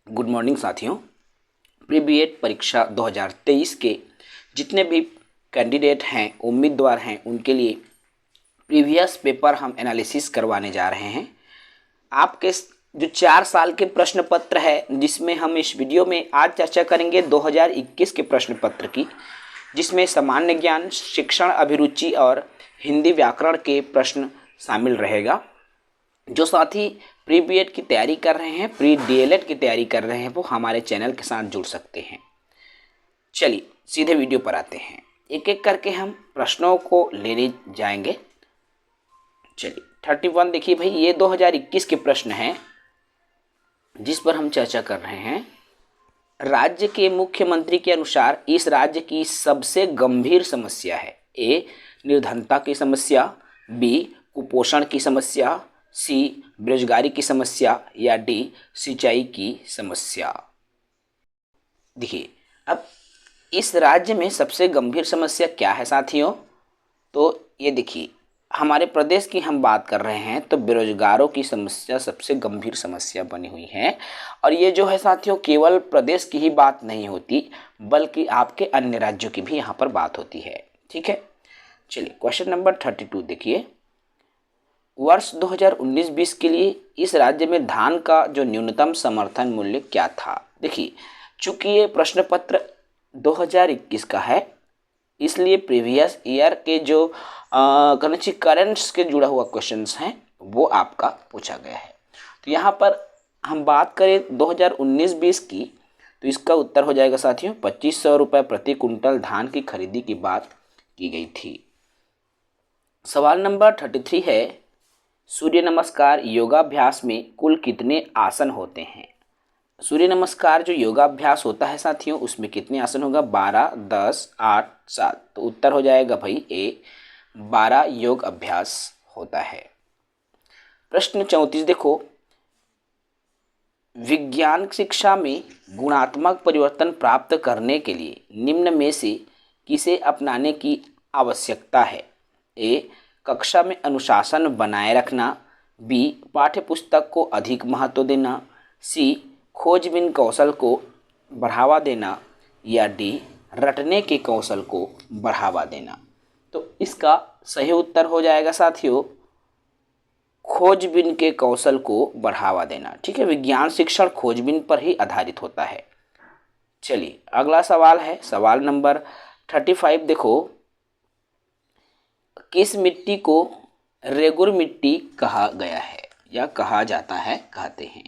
Good morning साथियों। Pre BEd परीक्षा 2023 के जितने भी कैंडिडेट हैं, उम्मीदवार हैं, उनके लिए प्रीवियस पेपर हम एनालिसिस करवाने जा रहे हैं। आपके जो 4 साल के प्रश्न पत्र है, जिसमें हम इस वीडियो में आज चर्चा करेंगे 2021 के प्रश्न पत्र की, जिसमें सामान्य ज्ञान, शिक्षण अभिरुचि और हिंदी व्याकरण के प्रश्न शामिल रहेगा। जो साथी प्री बीएड की तैयारी कर रहे हैं, प्री डीएलएड की तैयारी कर रहे हैं, वो हमारे चैनल के साथ जुड़ सकते हैं। चलिए सीधे वीडियो पर आते हैं। एक एक करके हम प्रश्नों को लेने जाएंगे। चलिए 31 देखिए भाई, ये 2021 के प्रश्न हैं जिस पर हम चर्चा कर रहे हैं। राज्य के मुख्यमंत्री के अनुसार इस राज्य की सबसे गंभीर समस्या है। ए, निर्धनता की समस्या, बी, कुपोषण की समस्या, सी, बेरोजगारी की समस्या, या डी, सिंचाई की समस्या। देखिए, अब इस राज्य में सबसे गंभीर समस्या क्या है साथियों? तो ये देखिए, हमारे प्रदेश की हम बात कर रहे हैं तो बेरोजगारों की समस्या सबसे गंभीर समस्या बनी हुई है। और ये जो है साथियों, केवल प्रदेश की ही बात नहीं होती, बल्कि आपके अन्य राज्यों की भी यहाँ पर बात होती है। ठीक है, चलिए क्वेश्चन नंबर 32 देखिए। वर्ष 2019-20 के लिए इस राज्य में धान का जो न्यूनतम समर्थन मूल्य क्या था? देखिए, चूंकि ये प्रश्न पत्र 2021 का है, इसलिए प्रीवियस ईयर के जो करंट्स के जुड़ा हुआ क्वेश्चंस हैं वो आपका पूछा गया है। तो यहाँ पर हम बात करें 2019-20 की, तो इसका उत्तर हो जाएगा साथियों 2500 रुपये प्रति कुंटल धान की खरीदी की बात की गई थी। सवाल नंबर 33 है, सूर्य नमस्कार योगाभ्यास में कुल कितने आसन होते हैं? सूर्य नमस्कार जो योगाभ्यास होता है साथियों, उसमें कितने आसन होगा? 12, 10, 8, 7। तो उत्तर हो जाएगा भाई ए, 12 योग अभ्यास होता है। प्रश्न 34 देखो, विज्ञान शिक्षा में गुणात्मक परिवर्तन प्राप्त करने के लिए निम्न में से किसे अपनाने की आवश्यकता है? ए, कक्षा में अनुशासन बनाए रखना, बी, पाठ्यपुस्तक को अधिक महत्व देना, सी, खोजबीन कौशल को बढ़ावा देना, या डी, रटने के कौशल को बढ़ावा देना। तो इसका सही उत्तर हो जाएगा साथियों खोजबीन के कौशल को बढ़ावा देना। ठीक है, विज्ञान शिक्षण खोजबीन पर ही आधारित होता है। चलिए अगला सवाल है, सवाल नंबर 35 देखो, किस मिट्टी को रेगुर मिट्टी कहा गया है या कहा जाता है, कहते हैं?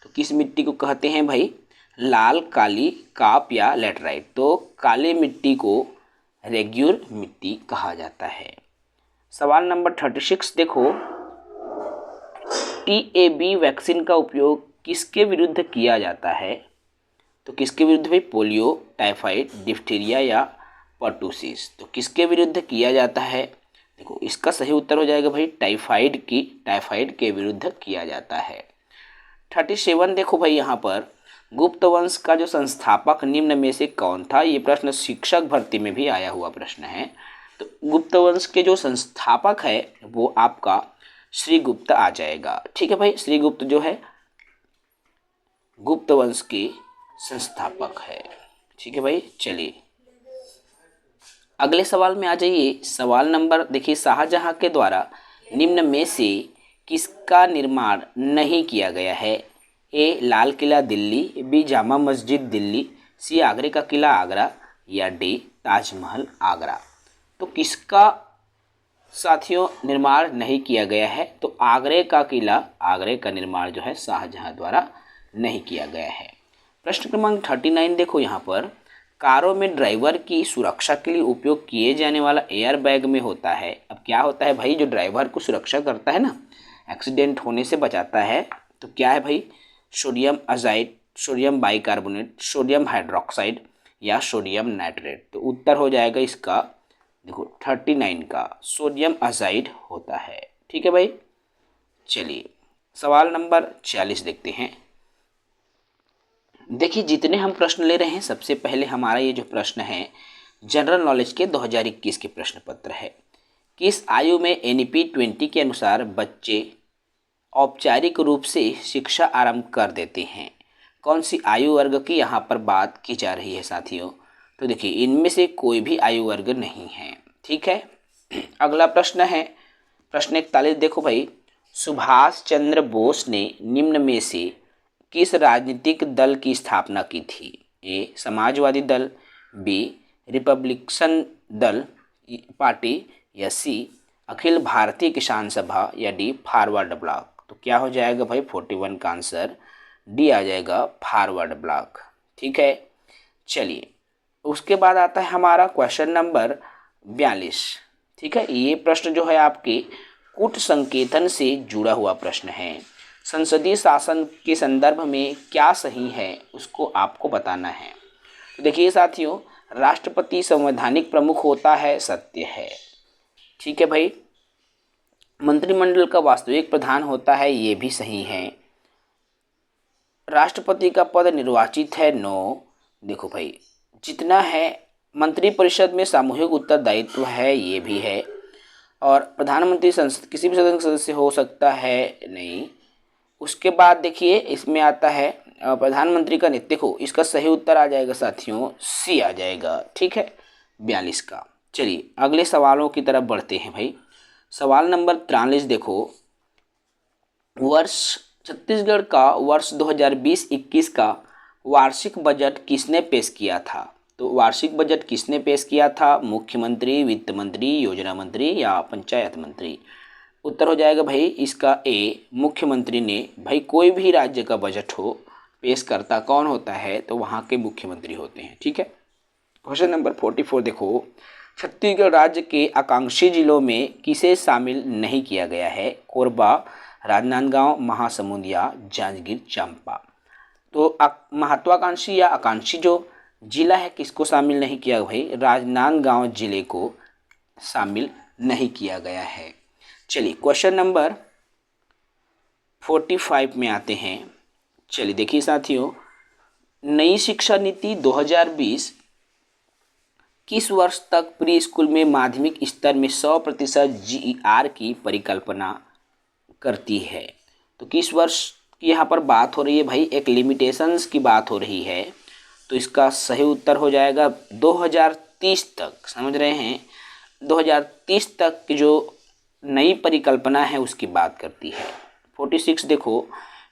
तो किस मिट्टी को कहते हैं भाई? लाल, काली, काप या लेटराइट? तो काली मिट्टी को रेगुर मिट्टी कहा जाता है। सवाल नंबर 36 देखो, टीएबी वैक्सीन का उपयोग किसके विरुद्ध किया जाता है? तो किसके विरुद्ध भाई? पोलियो, टाइफाइड, डिप्थीरिया या पर्टूसिस? तो किसके विरुद्ध किया जाता है? देखो, इसका सही उत्तर हो जाएगा भाई टाइफाइड के विरुद्ध किया जाता है। 37 देखो भाई, यहाँ पर गुप्त वंश का जो संस्थापक निम्न में से कौन था? ये प्रश्न शिक्षक भर्ती में भी आया हुआ प्रश्न है। तो गुप्त वंश के जो संस्थापक है वो आपका श्रीगुप्त आ जाएगा। ठीक है भाई, श्रीगुप्त जो है गुप्त वंश के संस्थापक है। ठीक है भाई, चलिए अगले सवाल में आ जाइए। सवाल नंबर देखिए, शाहजहां के द्वारा निम्न में से किसका निर्माण नहीं किया गया है? ए, लाल किला दिल्ली, बी, जामा मस्जिद दिल्ली, सी, आगरे का किला आगरा, या डी, ताजमहल आगरा? तो किसका साथियों निर्माण नहीं किया गया है? तो आगरे का निर्माण जो है शाहजहां द्वारा नहीं किया गया है। प्रश्न क्रमांक 39 देखो, यहाँ पर कारों में ड्राइवर की सुरक्षा के लिए उपयोग किए जाने वाला एयर बैग में होता है। अब क्या होता है भाई, जो ड्राइवर को सुरक्षा करता है ना, एक्सीडेंट होने से बचाता है, तो क्या है भाई? Sodium azide, sodium bicarbonate, sodium hydroxide या सोडियम नाइट्रेट? तो उत्तर हो जाएगा इसका देखो 39 का सोडियम अजाइड होता है। ठीक है भाई, चलिए सवाल नंबर 40 देखते हैं। देखिए, जितने हम प्रश्न ले रहे हैं, सबसे पहले हमारा ये जो प्रश्न है जनरल नॉलेज के 2021 के प्रश्न पत्र है। किस आयु में एनईपी 20 के अनुसार बच्चे औपचारिक रूप से शिक्षा आरंभ कर देते हैं? कौन सी आयु वर्ग की यहाँ पर बात की जा रही है साथियों? तो देखिए इनमें से कोई भी आयु वर्ग नहीं है। ठीक है, अगला प्रश्न है प्रश्न 41। देखो भाई, सुभाष चंद्र बोस ने निम्न में से किस राजनीतिक दल की स्थापना की थी? ए समाजवादी दल, बी रिपब्लिकन दल पार्टी, या सी अखिल भारतीय किसान सभा, या डी फॉरवर्ड ब्लॉक। तो क्या हो जाएगा भाई? 41 का आंसर डी आ जाएगा, फॉरवर्ड ब्लॉक। ठीक है, चलिए उसके बाद आता है हमारा क्वेश्चन नंबर 42। ठीक है, ये प्रश्न जो है आपके कूट संकेतन से जुड़ा हुआ प्रश्न है। संसदीय शासन के संदर्भ में क्या सही है उसको आपको बताना है। तो देखिए साथियों, राष्ट्रपति संवैधानिक प्रमुख होता है, सत्य है। ठीक है भाई, मंत्रिमंडल का वास्तविक प्रधान होता है, ये भी सही है। राष्ट्रपति का पद निर्वाचित है, नो। देखो भाई, जितना है मंत्रिपरिषद में सामूहिक उत्तरदायित्व है, ये भी है। और प्रधानमंत्री संसद किसी भी सदन का सदस्य हो सकता है, नहीं। उसके बाद देखिए इसमें आता है प्रधानमंत्री का नित्य हो, इसका सही उत्तर आ जाएगा साथियों, सी आ जाएगा। ठीक है, 42 का। चलिए अगले सवालों की तरफ बढ़ते हैं भाई। सवाल नंबर 43 देखो, वर्ष छत्तीसगढ़ का वर्ष 2020-21 का वार्षिक बजट किसने पेश किया था? तो वार्षिक बजट किसने पेश किया था? मुख्यमंत्री, वित्त मंत्री, योजना मंत्री, या पंचायत मंत्री? उत्तर हो जाएगा भाई इसका ए, मुख्यमंत्री ने। भाई कोई भी राज्य का बजट हो, पेश करता कौन होता है? तो वहाँ के मुख्यमंत्री होते हैं। ठीक है, क्वेश्चन नंबर 44 देखो, छत्तीसगढ़ राज्य के आकांक्षी जिलों में किसे शामिल नहीं किया गया है? कोरबा, राजनांदगांव, महासमुंद, या जांजगीर चांपा? तो महत्वाकांक्षी या आकांक्षी जो जिला है, किसको शामिल नहीं किया भाई? राजनांदगांव जिले को शामिल नहीं किया गया है। चलिए क्वेश्चन नंबर 45 में आते हैं। चलिए देखिए साथियों, नई शिक्षा नीति 2020 किस वर्ष तक प्री स्कूल में माध्यमिक स्तर में 100% GER की परिकल्पना करती है? तो किस वर्ष की यहाँ पर बात हो रही है भाई? एक लिमिटेशंस की बात हो रही है, तो इसका सही उत्तर हो जाएगा 2030 तक। समझ रहे हैं, 2030 तक की जो नई परिकल्पना है उसकी बात करती है। 46 देखो,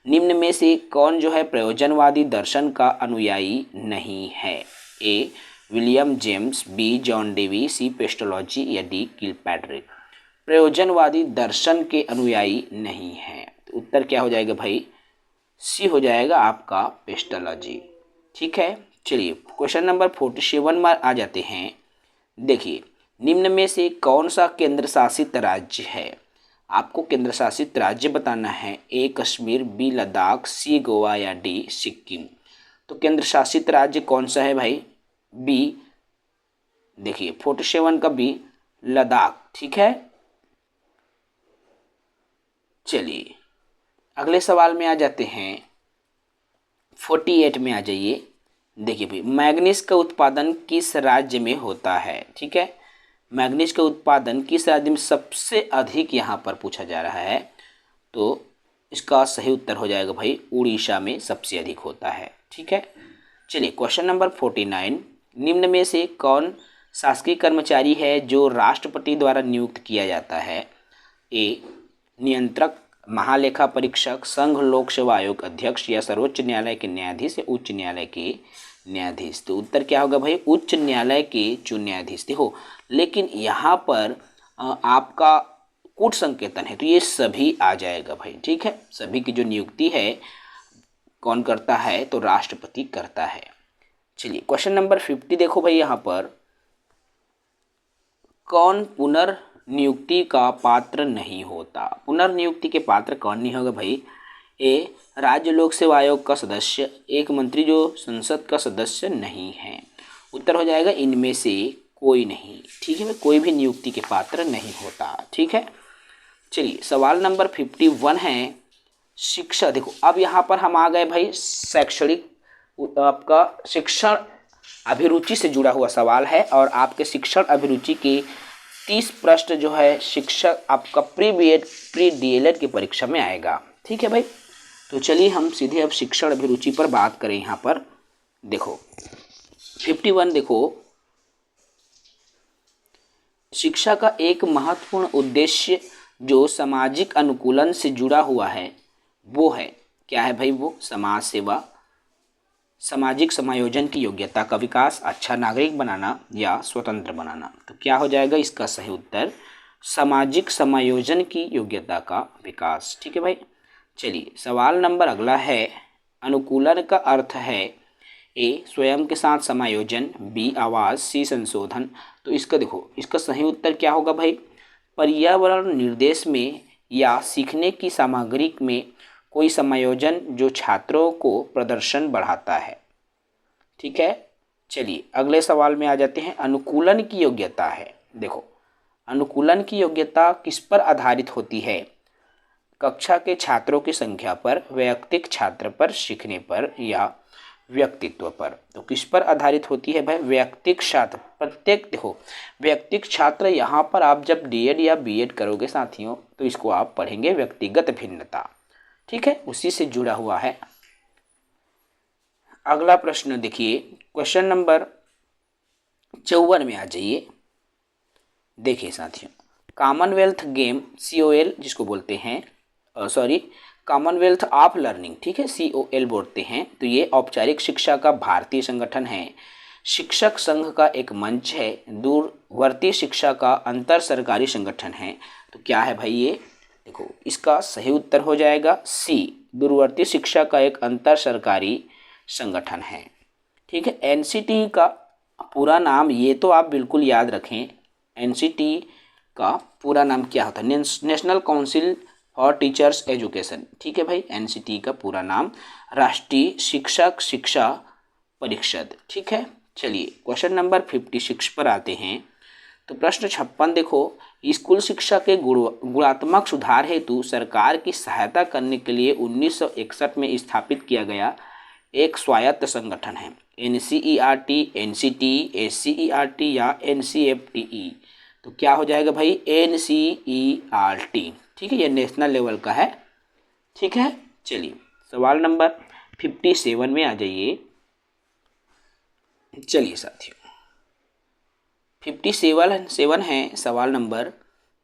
निम्न में से कौन जो है प्रयोजनवादी दर्शन का अनुयायी नहीं है? A William James, B John Dewey, C Pestalozzi, या डी किलपैट्रिक? प्रयोजनवादी दर्शन के अनुयायी नहीं है, तो उत्तर क्या हो जाएगा भाई? सी हो जाएगा आपका, पेस्टोलॉजी। ठीक है, चलिए क्वेश्चन नंबर 47 में आ जाते हैं। देखिए, निम्न में से कौन सा केंद्र शासित राज्य है? आपको केंद्र शासित राज्य बताना है। ए कश्मीर, बी लद्दाख, सी गोवा, या डी सिक्किम? तो केंद्र शासित राज्य कौन सा है भाई? बी, देखिए 47 का बी, लद्दाख। ठीक है, चलिए अगले सवाल में आ जाते हैं। 48 में आ जाइए। देखिए भाई, मैग्नीज का उत्पादन किस राज्य में होता है? ठीक है, मैग्नीज का उत्पादन किस राज्य में सबसे अधिक यहाँ पर पूछा जा रहा है, तो इसका सही उत्तर हो जाएगा भाई, उड़ीसा में सबसे अधिक होता है। ठीक है, चलिए क्वेश्चन नंबर 49, निम्न में से कौन शासकीय कर्मचारी है जो राष्ट्रपति द्वारा नियुक्त किया जाता है? ए नियंत्रक, महालेखा परीक्षक, संघ लोक सेवा आयोग अध्यक्ष, या सर्वोच्च न्यायालय के न्यायाधीश, या उच्च न्यायालय के न्यायाधीश? तो उत्तर क्या होगा भाई? उच्च न्यायालय के जो न्यायाधीश थे हो। लेकिन यहाँ पर आपका कूट संकेतन है, तो ये सभी आ जाएगा भाई। ठीक है, सभी की जो नियुक्ति है कौन करता है? तो राष्ट्रपति करता है। चलिए क्वेश्चन नंबर 50 देखो भाई, यहाँ पर कौन पुनर्नियुक्ति का पात्र नहीं होता? पुनर्नियुक्ति के पात्र कौन नहीं होगा भाई? ए राज्य लोक सेवा आयोग का सदस्य, एक मंत्री जो संसद का सदस्य नहीं है। उत्तर हो जाएगा इनमें से कोई नहीं। ठीक है, कोई भी नियुक्ति के पात्र नहीं होता। ठीक है, चलिए सवाल नंबर 51 है शिक्षा। देखो अब यहाँ पर हम आ गए भाई शैक्षणिक, आपका शिक्षण अभिरुचि से जुड़ा हुआ सवाल है, और आपके शिक्षण अभिरुचि के 30 प्रश्न जो है शिक्षक आपका प्री BEd प्री DLED की परीक्षा में आएगा। ठीक है भाई, तो चलिए हम सीधे अब शिक्षण अभिरुचि पर बात करें। यहाँ पर देखो 51 देखो, शिक्षा का एक महत्वपूर्ण उद्देश्य जो सामाजिक अनुकूलन से जुड़ा हुआ है वो है, क्या है भाई? वो समाज सेवा, सामाजिक समायोजन की योग्यता का विकास, अच्छा नागरिक बनाना या स्वतंत्र बनाना। तो क्या हो जाएगा इसका सही उत्तर? सामाजिक समायोजन की योग्यता का विकास। ठीक है भाई। चलिए सवाल नंबर अगला है, अनुकूलन का अर्थ है ए स्वयं के साथ समायोजन, बी आवाज़, सी संशोधन। तो इसका देखो, इसका सही उत्तर क्या होगा भाई? पर्यावरण निर्देश में या सीखने की सामग्री में कोई समायोजन जो छात्रों को प्रदर्शन बढ़ाता है। ठीक है। चलिए अगले सवाल में आ जाते हैं। अनुकूलन की योग्यता है, देखो अनुकूलन की योग्यता किस पर आधारित होती है? कक्षा के छात्रों की संख्या पर, वैयक्तिक छात्र पर, सीखने पर या व्यक्तित्व पर। तो किस पर आधारित होती है भाई? वैयक्तिक छात्र। प्रत्येक देखो वैयक्तिक छात्र, यहाँ पर आप जब डीएड या बीएड करोगे साथियों तो इसको आप पढ़ेंगे व्यक्तिगत भिन्नता। ठीक है, उसी से जुड़ा हुआ है। अगला प्रश्न देखिए, क्वेश्चन नंबर 54 में आ जाइए। देखिए साथियों, कॉमनवेल्थ गेम COL जिसको बोलते हैं, कॉमनवेल्थ ऑफ लर्निंग, ठीक है, COL बोलते हैं। तो ये औपचारिक शिक्षा का भारतीय संगठन है, शिक्षक संघ का एक मंच है, दूरवर्ती शिक्षा का अंतर सरकारी संगठन है। तो क्या है भाई ये? देखो इसका सही उत्तर हो जाएगा सी, दूरवर्ती शिक्षा का एक अंतर सरकारी संगठन है। ठीक है। NCT का पूरा नाम, ये तो आप बिल्कुल याद रखें, NCT का पूरा नाम क्या होता है? National council for teachers education. ठीक है भाई, NCT का पूरा नाम राष्ट्रीय शिक्षक शिक्षा परिषद। ठीक है। चलिए क्वेश्चन नंबर 56 पर आते हैं। तो प्रश्न 56 देखो, स्कूल शिक्षा के गुणात्मक सुधार हेतु सरकार की सहायता करने के लिए 1961 में स्थापित किया गया एक स्वायत्त संगठन है। NCERT, NCT, SCERT या NCFTE। तो क्या हो जाएगा भाई? NCERT। ठीक है, ये नेशनल लेवल का है। ठीक है। चलिए सवाल नंबर 57 में आ जाइए। चलिए साथियों 57 है सवाल नंबर।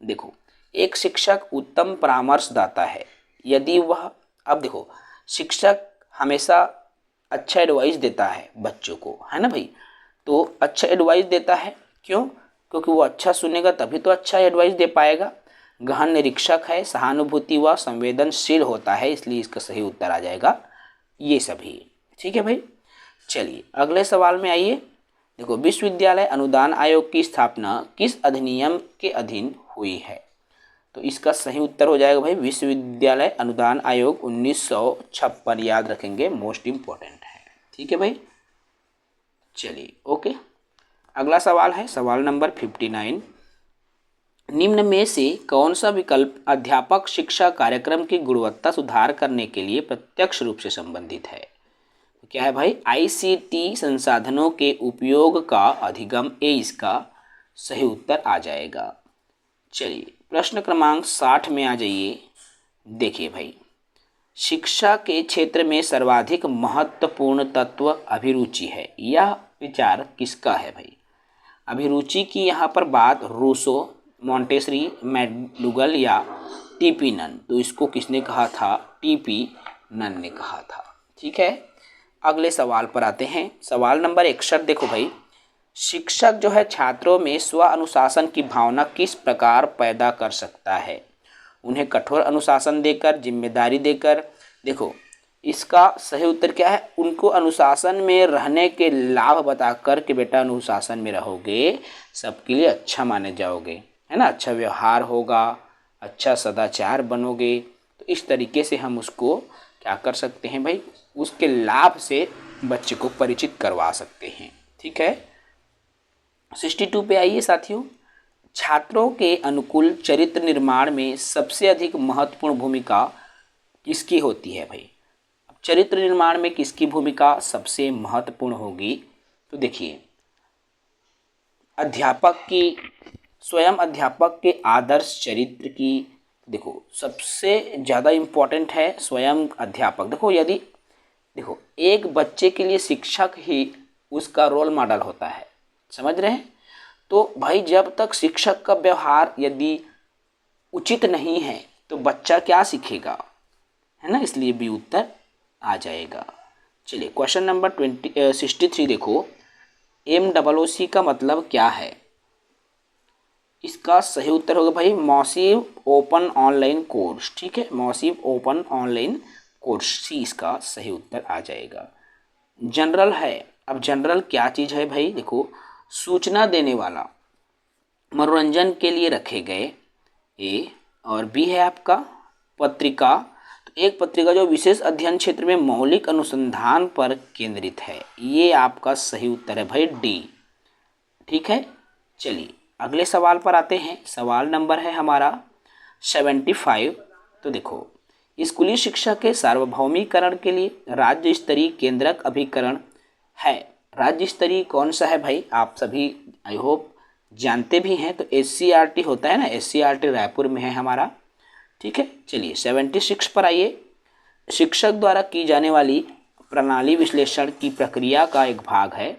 देखो, एक शिक्षक उत्तम परामर्शदाता है यदि वह, अब देखो शिक्षक हमेशा अच्छा एडवाइस देता है बच्चों को, है ना भाई? तो अच्छा एडवाइस देता है, क्यों? क्योंकि वो अच्छा सुनेगा तभी तो अच्छा एडवाइस दे पाएगा। गहन निरीक्षक है, सहानुभूति व संवेदनशील होता है, इसलिए इसका सही उत्तर आ जाएगा ये सभी। ठीक है भाई। चलिए अगले सवाल में आइए। देखो, विश्वविद्यालय अनुदान आयोग की स्थापना किस अधिनियम के अधीन हुई है? तो इसका सही उत्तर हो जाएगा भाई विश्वविद्यालय अनुदान आयोग 1956, याद रखेंगे, मोस्ट इम्पोर्टेंट है। ठीक है भाई। चलिए ओके, अगला सवाल है सवाल नंबर 59। निम्न में से कौन सा विकल्प अध्यापक शिक्षा कार्यक्रम की गुणवत्ता सुधार करने के लिए प्रत्यक्ष रूप से संबंधित है? क्या है भाई? ICT संसाधनों के उपयोग का अधिगम, इसका सही उत्तर आ जाएगा। चलिए प्रश्न क्रमांक 60 में आ जाइए। देखिए भाई, शिक्षा के क्षेत्र में सर्वाधिक महत्वपूर्ण तत्व अभिरुचि है, यह विचार किसका है भाई? अभिरुचि की यहाँ पर बात रूसो, मॉन्टेसरी, मैकडूगल या TP नन। तो इसको किसने कहा था? TP नन ने कहा था। ठीक है। अगले सवाल पर आते हैं। सवाल नंबर 61 देखो भाई, शिक्षक जो है छात्रों में स्व अनुशासन की भावना किस प्रकार पैदा कर सकता है? उन्हें कठोर अनुशासन देकर, जिम्मेदारी देकर। देखो इसका सही उत्तर क्या है? उनको अनुशासन में रहने के लाभ बताकर कि बेटा अनुशासन में रहोगे सबके लिए अच्छा माने जाओगे, है ना, अच्छा व्यवहार होगा, अच्छा सदाचार बनोगे। तो इस तरीके से हम उसको क्या कर सकते हैं भाई? उसके लाभ से बच्चे को परिचित करवा सकते हैं। ठीक है। 62 पे आइए साथियों। छात्रों के अनुकूल चरित्र निर्माण में सबसे अधिक महत्वपूर्ण भूमिका किसकी होती है भाई? अब चरित्र निर्माण में किसकी भूमिका सबसे महत्वपूर्ण होगी? तो देखिए, अध्यापक की, स्वयं अध्यापक के आदर्श चरित्र की, देखो सबसे ज़्यादा इम्पोर्टेंट है स्वयं अध्यापक। देखो यदि देखो एक बच्चे के लिए शिक्षक ही उसका रोल मॉडल होता है, समझ रहे हैं। तो भाई जब तक शिक्षक का व्यवहार यदि उचित नहीं है तो बच्चा क्या सीखेगा, है ना, इसलिए भी उत्तर आ जाएगा। चलिए क्वेश्चन नंबर 63 देखो, MOOC का मतलब क्या है। इसका सही उत्तर होगा भाई मॉसिव ओपन ऑनलाइन कोर्स। ठीक है, मॉसिव ओपन ऑनलाइन कोर्स, सी इसका सही उत्तर आ जाएगा। जनरल है, अब जनरल क्या चीज़ है भाई, देखो सूचना देने वाला, मनोरंजन के लिए रखे गए, ए, और बी है आपका पत्रिका। तो एक पत्रिका जो विशेष अध्ययन क्षेत्र में मौलिक अनुसंधान पर केंद्रित है, ये आपका सही उत्तर है भाई डी। ठीक है, चलिए अगले सवाल पर आते हैं। सवाल नंबर है हमारा 75। तो देखो स्कूली शिक्षा के सार्वभौमिकरण के लिए राज्य स्तरीय केंद्रक अभिकरण है। राज्य स्तरीय कौन सा है भाई, आप सभी आई होप जानते भी हैं। तो SCRT होता है ना, SCRT रायपुर में है हमारा। ठीक है, चलिए 76 पर आइए। शिक्षक द्वारा की जाने वाली प्रणाली विश्लेषण की प्रक्रिया का एक भाग है।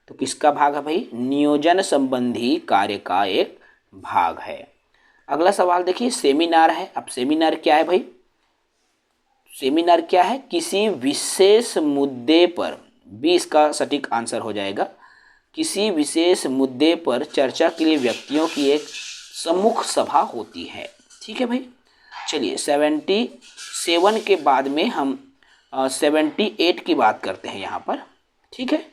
तो किसका भाग है भाई, नियोजन संबंधी कार्य का एक भाग है। अगला सवाल देखिए, सेमिनार है। अब सेमिनार क्या है भाई, सेमिनार क्या है, किसी विशेष मुद्दे पर, बी इसका सटीक आंसर हो जाएगा, किसी विशेष मुद्दे पर चर्चा के लिए व्यक्तियों की एक सम्मुख सभा होती है। ठीक है भाई, चलिए 77 के बाद में हम 78 की बात करते हैं यहाँ पर। ठीक है,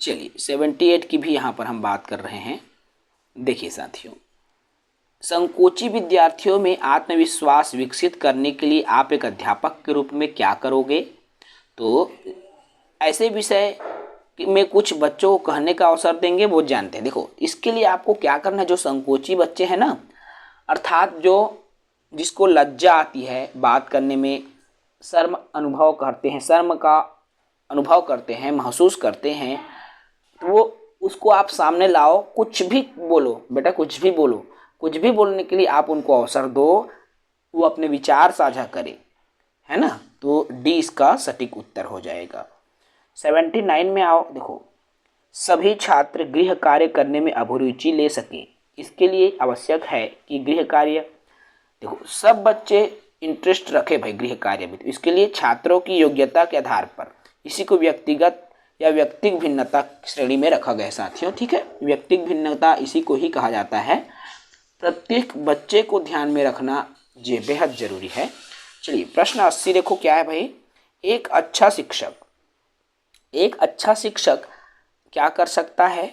चलिए 78 की भी यहाँ पर हम बात कर रहे हैं। देखिए साथियों, संकोची विद्यार्थियों में आत्मविश्वास विकसित करने के लिए आप एक अध्यापक के रूप में क्या करोगे। तो ऐसे विषय में कुछ बच्चों को कहने का अवसर देंगे, वो जानते हैं। देखो इसके लिए आपको क्या करना है, जो संकोची बच्चे हैं ना, अर्थात जो जिसको लज्जा आती है बात करने में, शर्म अनुभव करते हैं, शर्म का अनुभव करते हैं, महसूस करते हैं, तो वो उसको आप सामने लाओ, कुछ भी बोलो बेटा, कुछ भी बोलो, कुछ भी बोलने के लिए आप उनको अवसर दो, वो अपने विचार साझा करे, है ना। तो डी इसका सटीक उत्तर हो जाएगा। 79 में आओ। देखो सभी छात्र गृह कार्य करने में अभिरुचि ले सकें, इसके लिए आवश्यक है कि गृह कार्य, देखो सब बच्चे इंटरेस्ट रखे भाई गृह कार्य में। तो इसके लिए छात्रों की योग्यता के आधार पर इसी को व्यक्तिगत या व्यक्तिगत भिन्नता श्रेणी में रखा गया है साथियों। ठीक है, व्यक्तिगत भिन्नता इसी को ही कहा जाता है। प्रत्येक बच्चे को ध्यान में रखना ये बेहद जरूरी है। चलिए प्रश्न 80 देखो क्या है भाई, एक अच्छा शिक्षक क्या कर सकता है।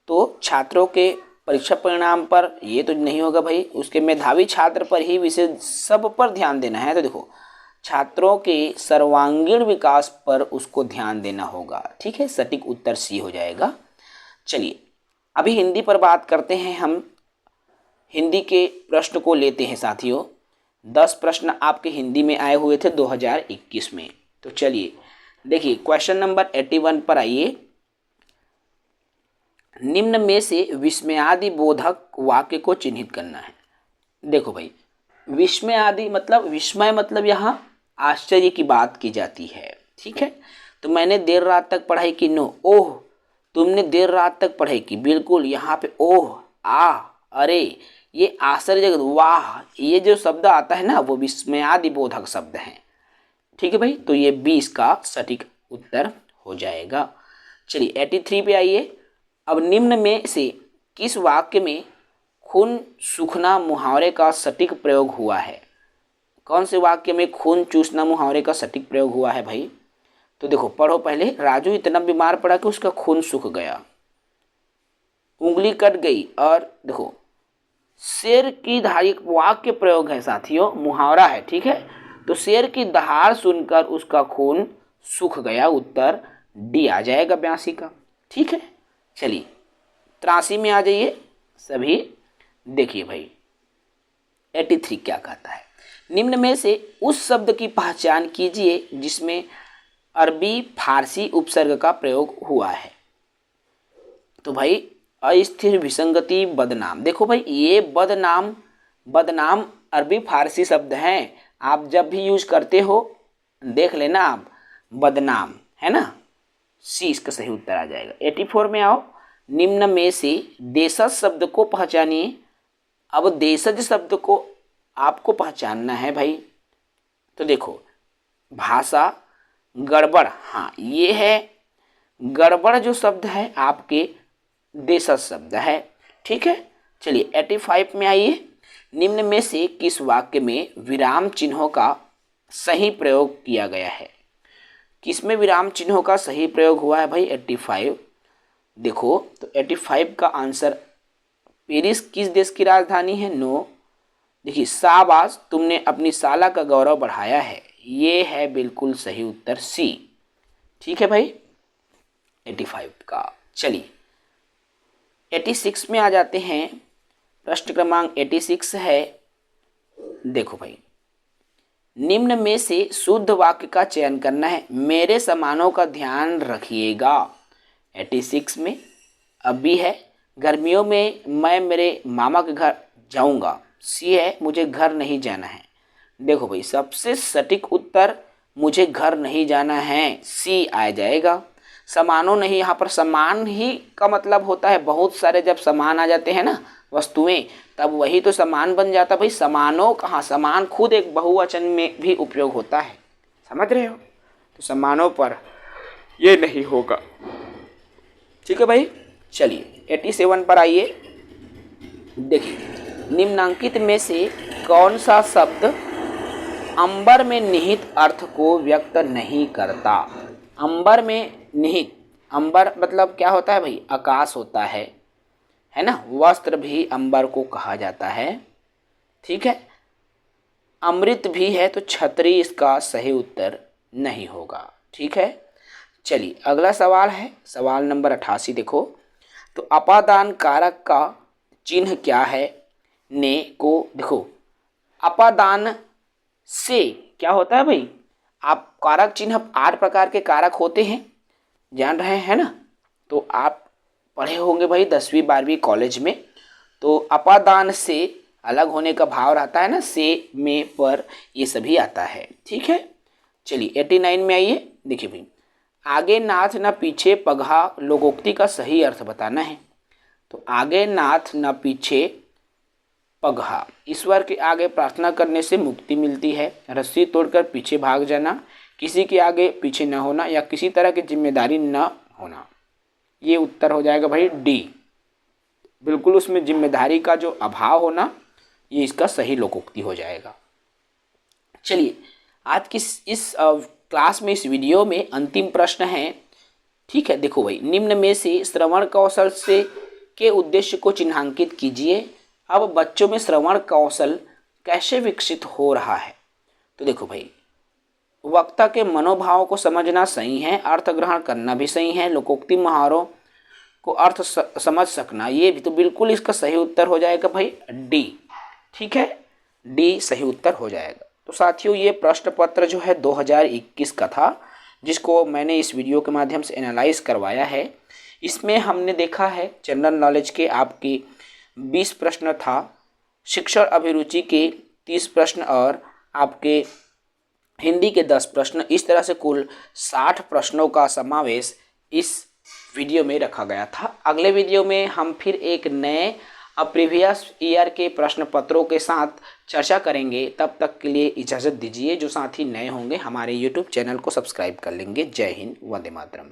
तो छात्रों के परीक्षा परिणाम पर ये तो नहीं होगा भाई, उसके मेधावी छात्र पर ही विशेष सब पर ध्यान देना है। तो देखो छात्रों के सर्वांगीण विकास पर उसको ध्यान देना होगा। ठीक है, सटीक उत्तर सी हो जाएगा। चलिए अभी हिंदी पर बात करते हैं। हम हिंदी के प्रश्न को लेते हैं साथियों। 10 प्रश्न आपके हिंदी में आए हुए थे 2021 में। तो चलिए देखिए क्वेश्चन नंबर 81 पर आइए। निम्न में से विस्मयादि बोधक वाक्य को चिन्हित करना है। देखो भाई विस्मयादि मतलब, विस्मय मतलब यहाँ आश्चर्य की बात की जाती है। ठीक है, तो मैंने देर रात तक पढ़ाई की, नो। ओह तुमने देर रात तक पढ़ाई की, बिल्कुल। यहाँ पे ओह, आ, अरे, ये आश्चर्य, वाह, ये जो शब्द आता है ना वो विस्मयादि बोधक शब्द हैं। ठीक है भाई, तो ये 20 का सटीक उत्तर हो जाएगा। चलिए 83 पे आइए। अब निम्न में से किस वाक्य में खून सूखना मुहावरे का सटीक प्रयोग हुआ है। कौन से वाक्य में खून चूसना मुहावरे का सटीक प्रयोग हुआ है भाई। तो देखो पढ़ो पहले। राजू इतना बीमार पड़ा कि उसका खून सूख गया, उंगली कट गई। और देखो शेर की धारी, वाक्य प्रयोग है साथियों, मुहावरा है। ठीक है, तो शेर की दहाड़ सुनकर उसका खून सूख गया, उत्तर डी आ जाएगा 82 का। ठीक है, चलिए 83 में आ जाइए सभी। देखिए भाई 83 क्या कहता है, निम्न में से उस शब्द की पहचान कीजिए जिसमें अरबी फारसी उपसर्ग का प्रयोग हुआ है। तो भाई अस्थिर विसंगति बदनाम। देखो भाई ये बदनाम बदनाम अरबी फारसी शब्द हैं, आप जब भी यूज करते हो देख लेना आप, बदनाम, है ना। सी इसका सही उत्तर आ जाएगा। 84 में आओ, निम्न में से देशज शब्द को पहचानिए। अब देशज शब्द को आपको पहचानना है भाई, तो देखो भाषा गड़बड़, हाँ ये है गड़बड़ जो शब्द है आपके देशज शब्द है, ठीक है। चलिए 85 में आइए, निम्न में से किस वाक्य में विराम चिन्हों का सही प्रयोग किया गया है। किसमें विराम चिन्हों का सही प्रयोग हुआ है भाई 85, देखो तो 85 का आंसर, पेरिस किस देश की राजधानी है, नो। देखिए शाबाश, तुमने अपनी साला का गौरव बढ़ाया है, ये है बिल्कुल सही उत्तर सी, ठीक है भाई 85 का। चलिए 86 में आ जाते हैं, प्रश्न क्रमांक 86 है, देखो भाई निम्न में से शुद्ध वाक्य का चयन करना है, मेरे सामानों का ध्यान रखिएगा। 86 में अब भी है, गर्मियों में मैं मेरे मामा के घर जाऊंगा, सी है मुझे घर नहीं जाना है। देखो भाई सबसे सटीक उत्तर मुझे घर नहीं जाना है, सी आ जाएगा। सामानों नहीं, यहाँ पर सामान ही का मतलब होता है बहुत सारे, जब सामान आ जाते हैं ना वस्तुएं, तब वही तो सामान बन जाता भाई, सामानों कहाँ, सामान खुद एक बहुवचन में भी उपयोग होता है, समझ रहे हो, तो सामानों पर ये नहीं होगा, ठीक है भाई। चलिए 87 पर आइए, देखिए निम्नांकित में से कौन सा शब्द अंबर में निहित अर्थ को व्यक्त नहीं करता। अंबर में निहित, अंबर मतलब क्या होता है भाई, आकाश होता है ना, वस्त्र भी अंबर को कहा जाता है, ठीक है। अमृत भी है, तो छतरी इसका सही उत्तर नहीं होगा, ठीक है। चलिए अगला सवाल है, सवाल नंबर 88, देखो तो अपादान कारक का चिन्ह क्या है, ने को देखो अपादान से क्या होता है भाई, आप कारक चिन्ह 8 प्रकार के कारक होते हैं, जान रहे हैं ना, तो आप पढ़े होंगे भाई 10वीं 12वीं कॉलेज में, तो अपादान से अलग होने का भाव रहता है ना, से में पर ये सभी आता है, ठीक है। चलिए 89 में आइए, देखिए भाई आगे नाथ न पीछे पगहा लोकोक्ति का सही अर्थ बताना है। तो आगे नाथ न पीछे पगहा, ईश्वर के आगे प्रार्थना करने से मुक्ति मिलती है, रस्सी तोड़कर पीछे भाग जाना, किसी के आगे पीछे न होना, या किसी तरह की जिम्मेदारी न होना, ये उत्तर हो जाएगा भाई डी, बिल्कुल उसमें जिम्मेदारी का जो अभाव होना, ये इसका सही लोकोक्ति हो जाएगा। चलिए आज की इस क्लास में, इस वीडियो में अंतिम प्रश्न है, ठीक है। देखो भाई निम्न में से श्रवण कौशल से के उद्देश्य को चिन्हांकित कीजिए। अब बच्चों में श्रवण कौशल कैसे विकसित हो रहा है, तो देखो भाई वक्ता के मनोभाव को समझना सही है, अर्थ ग्रहण करना भी सही है, लोकोक्ति मुहावरों को अर्थ समझ सकना, ये भी, तो बिल्कुल इसका सही उत्तर हो जाएगा भाई डी, ठीक है, डी सही उत्तर हो जाएगा। तो साथियों ये प्रश्न पत्र जो है 2021 का था, जिसको मैंने इस वीडियो के माध्यम से एनालाइज करवाया है। इसमें हमने देखा है जनरल नॉलेज के आपके 20 प्रश्न था, शिक्षण अभिरुचि के 30 प्रश्न और आपके हिंदी के 10 प्रश्न, इस तरह से कुल 60 प्रश्नों का समावेश इस वीडियो में रखा गया था। अगले वीडियो में हम फिर एक नए प्रीवियस ईयर के प्रश्न पत्रों के साथ चर्चा करेंगे। तब तक के लिए इजाज़त दीजिए। जो साथी नए होंगे हमारे YouTube चैनल को सब्सक्राइब कर लेंगे। जय हिंद, वंदे मातरम।